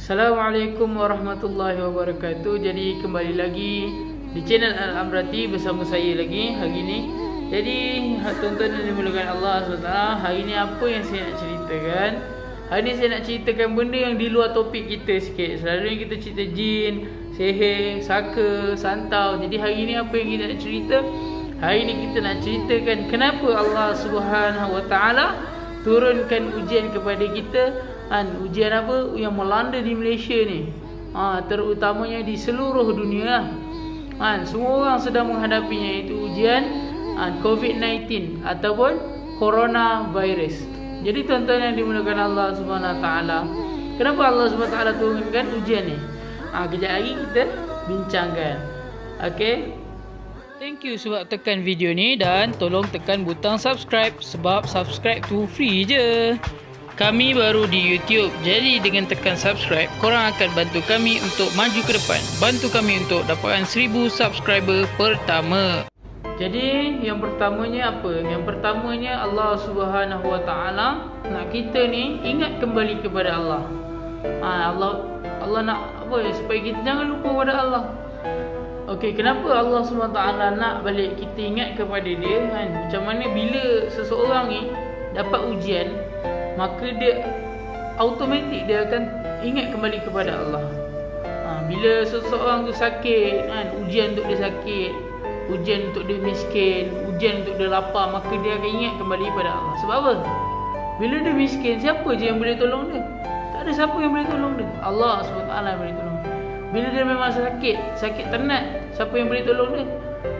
Assalamualaikum warahmatullahi wabarakatuh. Jadi kembali lagi di channel Al-Amrati bersama saya lagi hari ni. Jadi tuan-tuan yang dimulakan Allah SWT, hari ni apa yang saya nak ceritakan? Hari ni saya nak ceritakan benda yang di luar topik kita sikit. Selalunya kita cerita jin, sihir, saka, santau. Jadi hari ni apa yang kita nak cerita? Hari ni kita nak ceritakan kenapa Allah SWT turunkan ujian kepada kita. Ujian apa yang melanda di Malaysia ni, terutamanya di seluruh dunia. Semua orang sedang menghadapinya, itu ujian COVID-19 ataupun coronavirus. Jadi tuan-tuan yang dimulakan Allah SWT, kenapa Allah SWT turunkan ujian ni? Kejap lagi kita bincangkan. Okay, thank you sebab tekan video ni, dan tolong tekan butang subscribe, sebab subscribe tu free je. Kami baru di YouTube, jadi dengan tekan subscribe, korang akan bantu kami untuk maju ke depan. Bantu kami untuk dapatkan 1000 subscriber pertama. Jadi yang pertamanya apa? Yang pertamanya Allah SWT nak kita ni ingat kembali kepada Allah. Allah nak apa? Supaya kita jangan lupa pada Allah. Okey, kenapa Allah SWT nak balik kita ingat kepada dia? Macam mana bila seseorang ni dapat ujian, maka dia automatik dia akan ingat kembali kepada Allah. Bila seseorang tu sakit, ujian untuk dia sakit, ujian untuk dia miskin, ujian untuk dia lapar, maka dia akan ingat kembali kepada Allah. Sebab apa? Bila dia miskin, siapa je yang boleh tolong dia? Tak ada siapa yang boleh tolong dia. Allah SWT yang boleh tolong. Bila dia memang sakit tenat, siapa yang boleh tolong dia?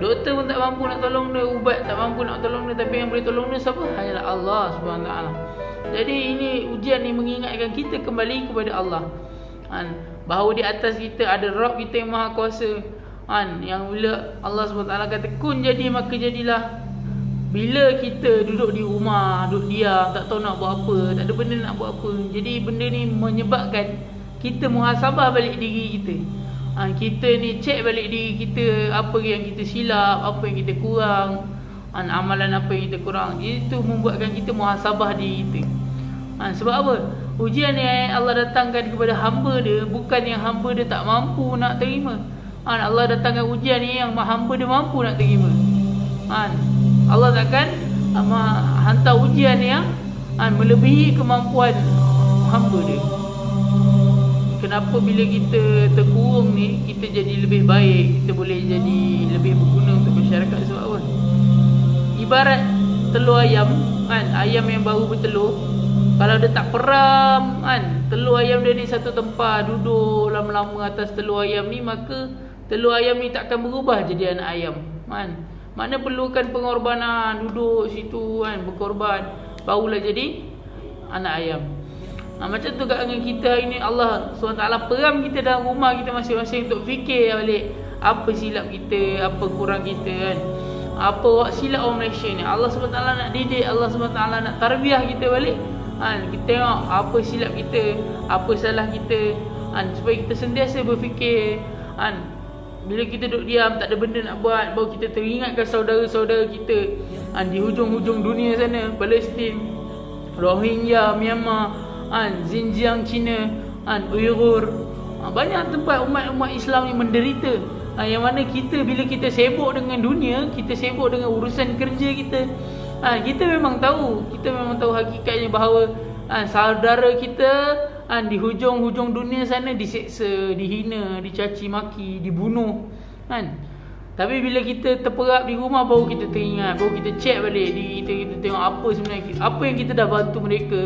Doktor pun tak mampu nak tolong dia, ubat tak mampu nak tolong dia, tapi yang boleh tolong dia siapa? Hanyalah Allah SWT. Jadi ini ujian ni mengingatkan kita kembali kepada Allah, bahawa di atas kita ada Rabb kita yang Maha Kuasa, yang bila Allah SWT kata kun jadi, maka jadilah. Bila kita duduk di rumah, duduk diam, tak tahu nak buat apa, tak ada benda nak buat apa, jadi benda ni menyebabkan kita muhasabah balik diri kita. Kita ni cek balik diri kita, apa yang kita silap, apa yang kita kurang, amalan apa yang kita kurang. Itu membuatkan kita muhasabah diri kita. Sebab apa? Ujian yang Allah datangkan kepada hamba dia, bukan yang hamba dia tak mampu nak terima. Allah datangkan ujian ni yang hamba dia mampu nak terima. Allah takkan hantar ujian yang melebihi kemampuan hamba dia. Kenapa bila kita terkurung ni, kita jadi lebih baik, kita boleh jadi lebih berguna untuk masyarakat. Sebab apa? Ibarat telur ayam, ayam yang baru bertelur, kalau dia tak peram, telur ayam dia ni satu tempat, duduk lama-lama atas telur ayam ni, maka telur ayam ni takkan berubah jadi anak ayam. Makna perlukan pengorbanan, duduk situ berkorban, barulah jadi anak ayam. Macam tu kat dengan kita hari ni, Allah SWT peram kita dalam rumah kita masing-masing untuk fikir balik apa silap kita, apa kurang kita, apa buat silap orang Malaysia ni. Allah SWT nak didik, Allah SWT nak tarbiyah kita balik. Kita tengok apa silap kita, apa salah kita, supaya kita sentiasa berfikir. Bila kita duduk diam, tak ada benda nak buat, baru kita teringatkan saudara-saudara kita di hujung-hujung dunia sana, Palestin, Rohingya, Myanmar, Xinjiang, China, Uyghur. Banyak tempat umat-umat Islam yang menderita. Yang mana kita, bila kita sibuk dengan dunia, kita sibuk dengan urusan kerja kita, kita memang tahu hakikatnya bahawa saudara kita di hujung-hujung dunia sana diseksa, dihina, dicaci maki, dibunuh. Tapi bila kita terperap di rumah, baru kita teringat, baru kita cek balik diri kita tengok apa sebenarnya, apa yang kita dah bantu mereka,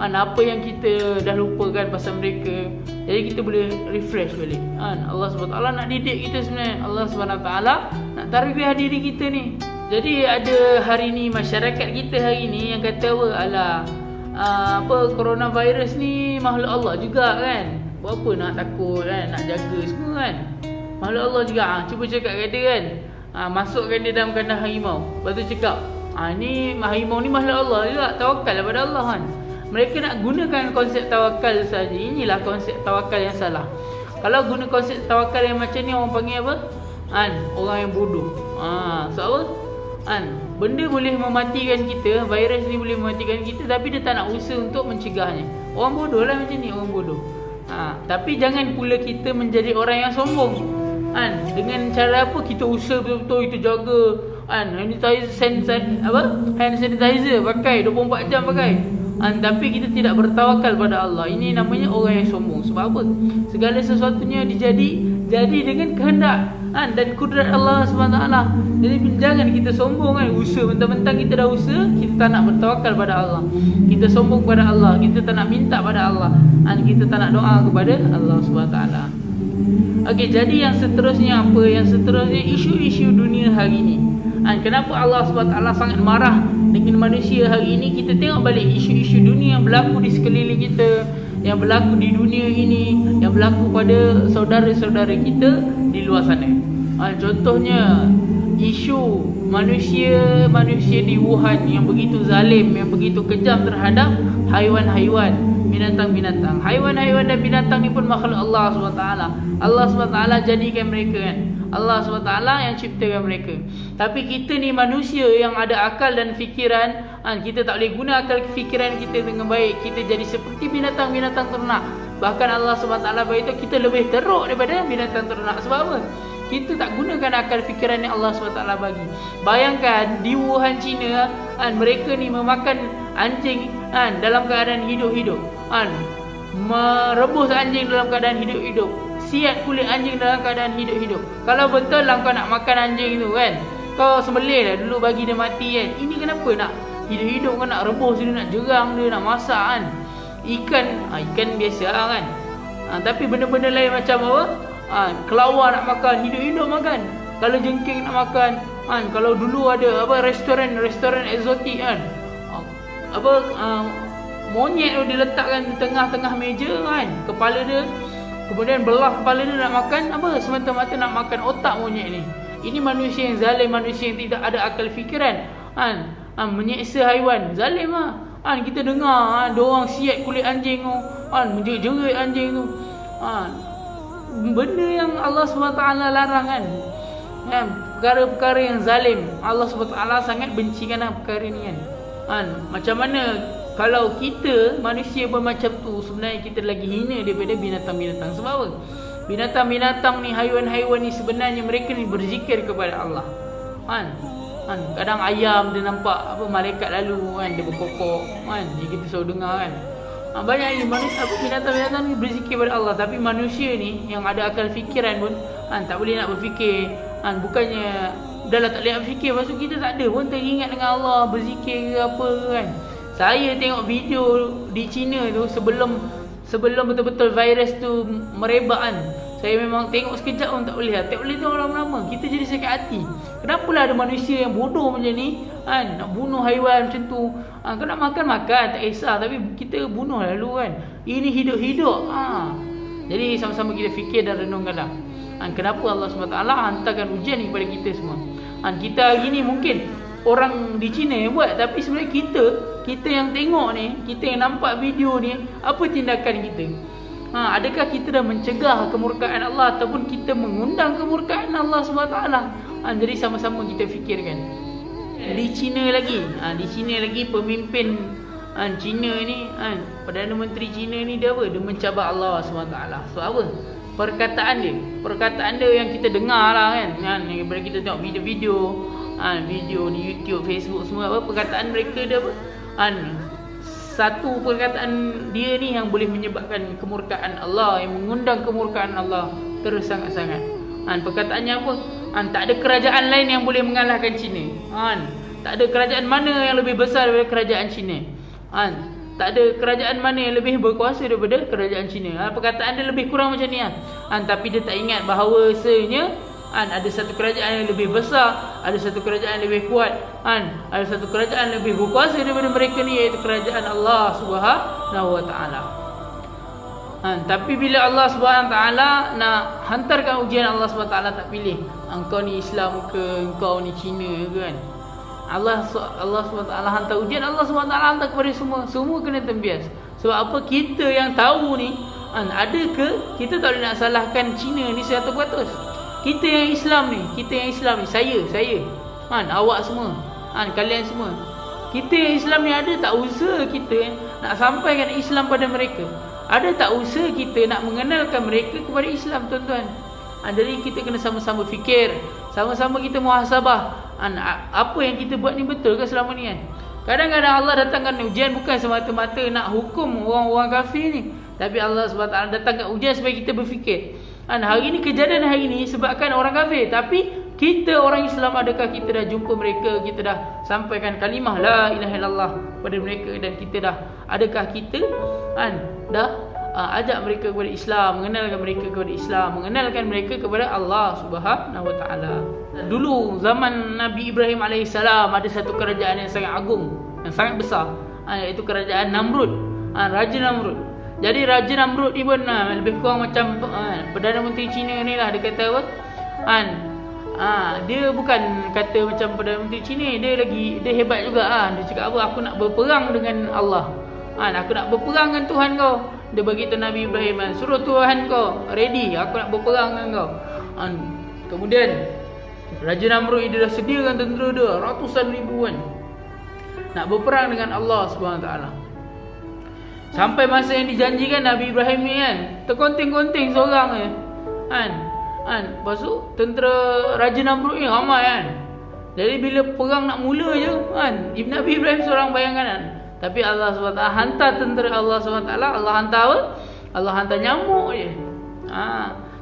apa yang kita dah lupakan pasal mereka. Jadi kita boleh refresh balik. Allah SWT nak didik kita sebenarnya. Allah SWT nak tarbiyah diri kita ni. Jadi ada hari ni masyarakat kita hari ni yang kata apa, coronavirus ni makhluk Allah juga kan. Buat apa nak takut nak jaga semua kan. Makhluk Allah juga. Cuba cakap kat dia kan, masukkan dia dalam kandang harimau. Lepas tu cakap, ni harimau ni makhluk Allah juga, tawakal kepada Allah kan. Mereka nak gunakan konsep tawakal saja. Inilah konsep tawakal yang salah. Kalau guna konsep tawakal yang macam ni, orang panggil apa? Orang yang bodoh. Sebab apa? Benda boleh mematikan kita, virus ni boleh mematikan kita, tapi dia tak nak usaha untuk mencegahnya. Orang bodoh lah macam ni, orang bodoh. Tapi jangan pula kita menjadi orang yang sombong. Dengan cara apa kita usaha betul-betul kita jaga hand sanitizer pakai 24 jam pakai. Tapi kita tidak bertawakal pada Allah. Ini namanya orang yang sombong. Sebab apa? Segala sesuatunya jadi dengan kehendak dan kudrat Allah SWT. Jadi jangan kita sombong usaha mentang-mentang kita dah usaha, kita tak nak bertawakal pada Allah. Kita sombong pada Allah, kita tak nak minta pada Allah, kita tak nak doa kepada Allah SWT. Okey, jadi yang seterusnya apa? Yang seterusnya isu-isu dunia hari ini. Kenapa Allah SWT sangat marah dengan manusia hari ini? Kita tengok balik isu-isu dunia yang berlaku di sekeliling kita, yang berlaku di dunia ini, yang berlaku pada saudara-saudara kita di luar sana. Contohnya isu manusia di Wuhan yang begitu zalim, yang begitu kejam terhadap haiwan-haiwan, binatang-binatang. Haiwan-haiwan dan binatang ni pun makhluk Allah SWT. Allah SWT jadikan mereka Allah SWT yang ciptakan mereka. Tapi kita ni manusia yang ada akal dan fikiran, kita tak boleh guna akal fikiran kita dengan baik. Kita jadi seperti binatang-binatang ternak. Bahkan Allah SWT beritahu kita lebih teruk daripada binatang ternak. Sebab apa? Kita tak gunakan akal fikiran yang Allah SWT bagi. Bayangkan di Wuhan, China, mereka ni memakan anjing dalam keadaan hidup-hidup, merebus anjing dalam keadaan hidup-hidup, siat kulit anjing dalam keadaan hidup-hidup. Kalau betul lah kau nak makan anjing tu kau sembelih lah dulu bagi dia mati Ini kenapa nak hidup-hidup? Kau nak rebus dia, nak jerang dia, nak masak Ikan biasa tapi benda-benda lain macam apa? Kelawar nak makan, hidup-hidup makan. Kalau jengking nak makan, kalau dulu ada restoran eksotik monyet tu diletakkan di tengah-tengah meja kepala dia, kemudian belah kepala dia nak makan semata-mata nak makan otak monyet ni. Ini manusia yang zalim, manusia yang tidak ada akal fikiran, menyeksa haiwan, zalim kita dengar diorang siat kulit anjing tu, menjerit anjing tu, benda yang Allah SWT larang perkara-perkara yang zalim. Allah SWT sangat bencikan perkara ni macam mana kalau kita manusia pun macam tu, sebenarnya kita lagi hina daripada binatang-binatang. Sebab apa? Binatang-binatang ni, haiwan-haiwan ni sebenarnya mereka ni berzikir kepada Allah. Kadang ayam dia nampak malaikat lalu dia berkokok kita selalu dengar banyak ni binatang-binatang ni berzikir kepada Allah. Tapi manusia ni yang ada akal fikiran pun tak boleh nak berfikir. Bukannya dah lah tak boleh nak berfikir, lepas tu kita tak ada pun teringat dengan Allah, berzikir ke apa Saya tengok video di China tu sebelum betul-betul virus tu merebak saya memang tengok sekejap pun tak boleh tengok lama-lama. Kita jadi sakit hati. Kenapalah ada manusia yang bodoh macam ni nak bunuh haiwan macam tu. Kau nak makan tak kisah, tapi kita bunuh lalu Ini hidup-hidup. Jadi sama-sama kita fikir dan renungkanlah kenapa Allah SWT hantarkan ujian ni kepada kita semua. Kita hari ni mungkin orang di China yang buat, tapi sebenarnya kita yang tengok ni, kita yang nampak video ni, apa tindakan kita? Adakah kita dah mencegah kemurkaan Allah ataupun kita mengundang kemurkaan Allah SWT? Jadi sama-sama kita fikirkan. Di China lagi pemimpin China ni, Perdana Menteri China ni dia mencabar Allah SWT. Sebab apa? Perkataan dia yang kita dengar daripada kita tengok video-video di YouTube, Facebook semua, perkataan mereka dia satu perkataan dia ni yang boleh menyebabkan kemurkaan Allah, yang mengundang kemurkaan Allah terus sangat-sangat. Perkataannya apa? Tak ada kerajaan lain yang boleh mengalahkan China. Tak ada kerajaan mana yang lebih besar daripada kerajaan China. Tak ada kerajaan mana yang lebih berkuasa daripada kerajaan China. Perkataan dia lebih kurang macam ni tapi dia tak ingat bahawasanya ada satu kerajaan yang lebih besar, ada satu kerajaan yang lebih kuat, ada satu kerajaan yang lebih berkuasa daripada mereka ni, iaitu kerajaan Allah Subhanahu Wa Taala. Tapi bila Allah Subhanahu Wa Taala nak hantarkan ujian, Allah Subhanahu Wa Taala tak pilih engkau ni Islam ke, engkau ni Cina ke Allah Subhanahu Wa Taala hantar ujian, Allah Subhanahu Wa Taala hantar kepada semua kena tembias. Sebab apa? Kita yang tahu ni, ada ke kita tak boleh nak salahkan Cina ni 100%. Kita yang Islam ni, saya, awak semua, kalian semua, kita yang Islam ni ada tak usaha kita nak sampaikan Islam pada mereka? Ada tak usaha kita nak mengenalkan mereka kepada Islam, tuan-tuan? Jadi kita kena sama-sama fikir, sama-sama kita muhasabah. Apa yang kita buat ni betul ke selama ni kan? Kadang-kadang Allah datangkan ujian bukan semata-mata nak hukum orang-orang kafir ni, tapi Allah SWT datangkan ujian supaya kita berfikir. Hari ni kejadian hari ni sebabkan orang kafir, tapi kita orang Islam, adakah kita dah jumpa mereka, kita dah sampaikan kalimah la ilaha illallah pada mereka, dan kita dah, adakah kita dah ajak mereka kepada Islam, mengenalkan mereka kepada Islam, mengenalkan mereka kepada Allah Subhanahu Wa Taala. Dulu zaman Nabi Ibrahim alaihissalam ada satu kerajaan yang sangat agung, yang sangat besar, iaitu kerajaan Namrud, Raja Namrud. Jadi Raja Namrud ni pun lebih kurang macam Perdana Menteri Cina ni lah. Dia kata apa? Dia bukan kata macam Perdana Menteri Cina, dia hebat juga. Dia cakap apa? Aku nak berperang dengan Allah. Aku nak berperang dengan Tuhan kau. Dia bagi tahu Nabi Ibrahim, suruh Tuhan kau ready, aku nak berperang dengan kau. Kemudian Raja Namrud ni dia dah sediakan tentera dia ratusan ribuan nak berperang dengan Allah SWT. Sampai masa yang dijanjikan, Nabi Ibrahim ni kan terkonting-konting seorang je lepas tu tentera Raja Namrud ni ramai kan. Jadi bila perang nak mula je Nabi Ibrahim seorang, bayangkan tapi Allah SWT hantar tentera Allah SWT. Allah hantar apa? Allah hantar nyamuk je.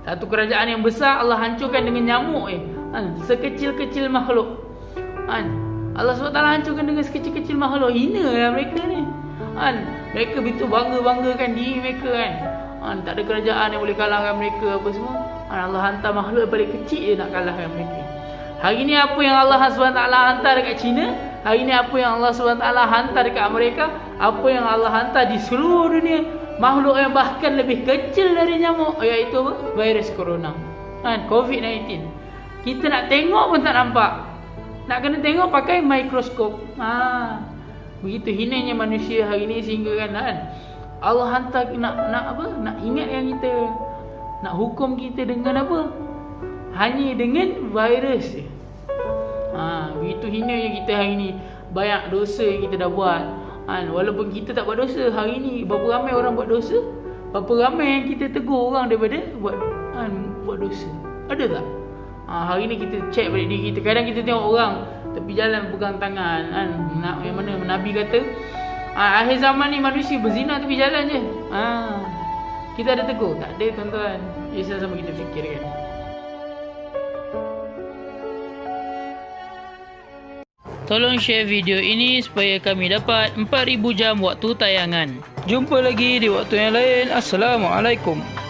Satu kerajaan yang besar Allah hancurkan dengan nyamuk je. Sekecil-kecil makhluk. Allah SWT hancurkan dengan sekecil-kecil makhluk. Hina lah mereka ni. Mereka begitu bangga-banggakan diri mereka kan. Tak ada kerajaan yang boleh kalahkan mereka apa semua. Allah hantar makhluk yang paling kecil je nak kalahkan mereka. Hari ni apa yang Allah SWT hantar dekat China, hari ni apa yang Allah SWT hantar dekat Amerika, apa yang Allah hantar di seluruh dunia, makhluk yang bahkan lebih kecil dari nyamuk, iaitu apa? Virus corona, COVID-19. Kita nak tengok pun tak nampak. Nak kena tengok pakai mikroskop. Begitu hinanya manusia hari ni, sehingga kan Allah hantar nak apa? Nak ingatkan kita, nak hukum kita dengan apa? Hanya dengan virus je. Begitu hinanya kita hari ni. Banyak dosa yang kita dah buat. Walaupun kita tak buat dosa, hari ni berapa ramai orang buat dosa, berapa ramai yang kita tegur orang daripada buat dosa. Ada tak? Hari ni kita check balik diri kita. Kadang kita tengok orang tepi jalan pegang tangan, yang mana Nabi kata akhir zaman ni manusia berzina tepi jalan je. Kita ada tegur? Tak ada, tuan-tuan. Sama-sama kita fikirkan. Tolong share video ini supaya kami dapat 4,000 jam waktu tayangan. Jumpa lagi di waktu yang lain. Assalamualaikum.